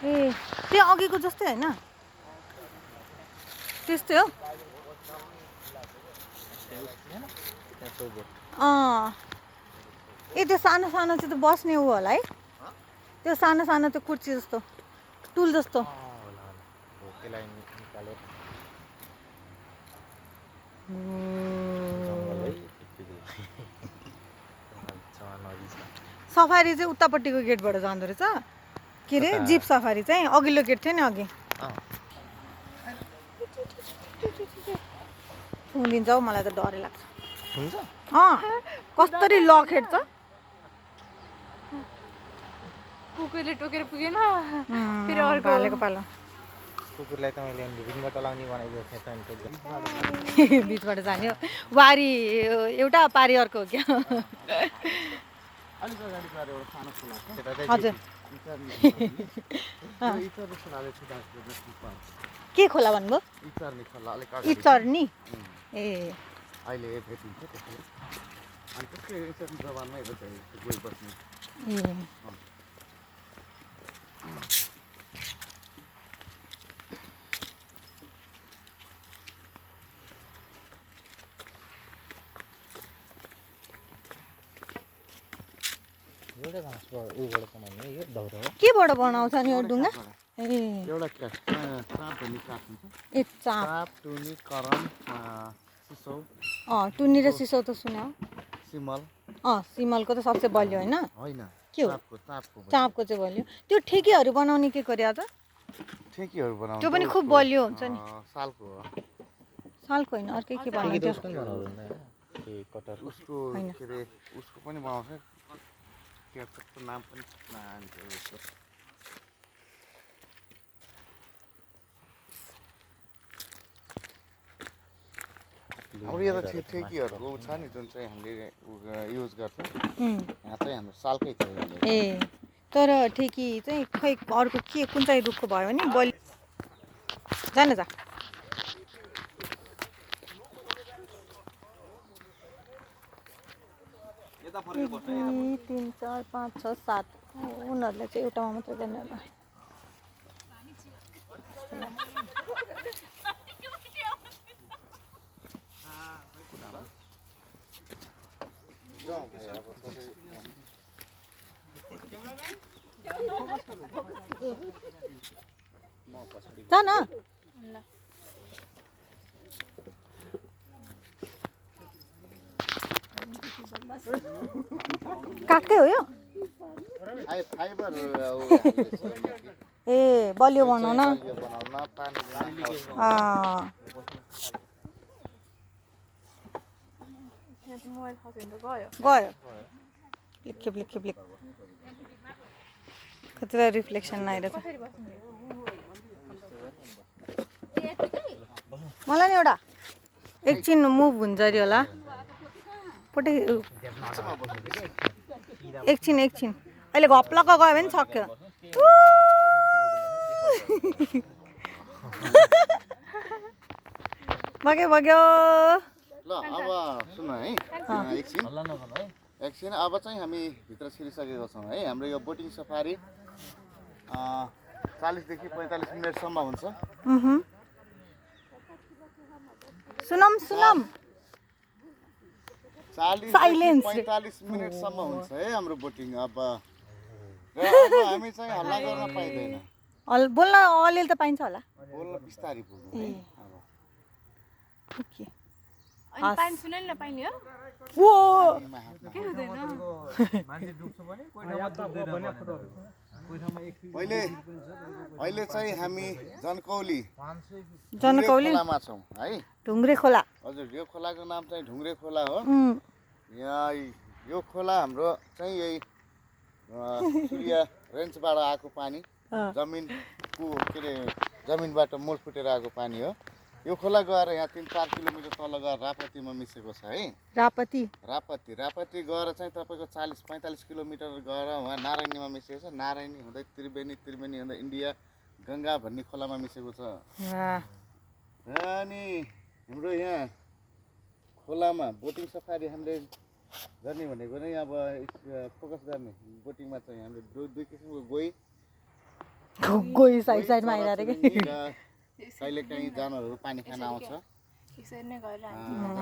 ए त्यो अघिको जस्तै होइन त्यस्तै हो ए त्यो सानो सानो चाहिँ त बस्ने ऊ होला है त्यो सानो सानो त्यो कुर्सी जस्तो टुल जस्तो सफारी चाहिँ उतापट्टिको गेटबाट जाँदो रहेछ के अरे जिप सफारी चाहिँ अघिल्लो गेट थियो नि अघि सुँगिन्छ हौ मलाई त डरै लाग्छ कसरी लक हेर्छ कुकुरले टोकेर पुगेन फेरि अर्को भालेको पालो कुकुरलाई त मैले रिङबाट लाउने बनाइदिएको थिएँ बिचबाट जाने हो वारी एउटा पारी अर्को हो क्या हजुर के खोला भन्नुभयो इचर्नी ए अहिले भेटिन्छ त्यसले अनि त्यसकै इचर्नी जवानमा हेर्छ गइ बस्ने केबाट बनाउँछ नि ढुङ्गा ए एउटा चाँप भन्ने काठ हुन्छ ए चाँप टुनी करम सिसौ टुनी र सिसौ त सुन्यो सिमल सिमलको त सबसे बलियो होइन होइन के हो चाँपको चाहिँ बलियो त्यो ठेकीहरू बनाउने के गरे आज ठेकीहरू बनाउँछ त्यो पनि खुब बलियो हुन्छ नि सालको हो सालको होइन अर्कै के बनाउँछ उसको के अरे उसको पनि बनाउँछ त्यसको नाम पनि अब यो त ठेकीहरूको छ नि जुन चाहिँ हामीले युज गर्छ यहाँ चाहिँ हाम्रो सालकै छ ए तर ठेकी चाहिँ खै अर्को के कुन चाहिँ रुखको भयो भने बलि जान जा 1 2 3 4 5 6 7 उनीहरूले चाहिँ एउटामा मात्रै गर्ने होला जान काठकै हो यो ए बलियो बनाउन गयो लिख कतिवटा रिफ्लेक्सन आइरहेछ मलाई नि एउटा एकछिन मुभ हुन्छ अरे होला पटे एकछिन अहिले घप्लक्क गयो भने सक्यो बग्यो ल अब सुन है एकछिन अब चाहिँ हामी भित्र छिरिसकेको छौँ है हाम्रो यो बोटिङ सफारी 40 देखि 45 मिनटसम्म हुन्छ सुनम 40 देखि 45 मिनटसम्म हुन्छ है हाम्रो बोटिङ अब हामी चाहिँ हल्ला गर्न पाइँदैन बोल्न अलिअलि त पाइन्छ होला बोल्न बिस्तारै बोल्नु ओके अनि पानी सुनेन न पाइने हो ओ के हुँदैन मान्छे डुब्छ भने कोही ठाउँमा डुब्दैन अहिले चाहिँ हामी जनकौली खोलामा छौँ है ढुङ्ग्रे खोला हजुर यो खोलाको नाम चाहिँ ढुङ्ग्रे खोला हो यहाँ यो खोला हाम्रो चाहिँ यही सूर्य रेन्जबाट आएको पानी जमिनको के अरे जमिनबाट मोल फुटेर आएको पानी हो यो खोला गएर यहाँ 3-4 किलोमिटर तल गएर रापतीमा मिसेको छ है रापती गएर चाहिँ तपाईँको 40-45 किलोमिटर गएर उहाँ नारायणीमा मिसेको छ नारायणी हुँदै त्रिवेणी हुँदै इन्डिया गङ्गा भन्ने खोलामा मिसेको छ अनि हाम्रो यहाँ खोलामा बोटिङ सफारी हामीले गर्ने भनेको नै अब फोकस गर्ने बोटिङमा चाहिँ हामीले दुई किसिमको गोही गई साइडमा आइरहेको कहिले काहीँ जनावरहरू पानी खान आउँछ यसरी नै गरेर हामी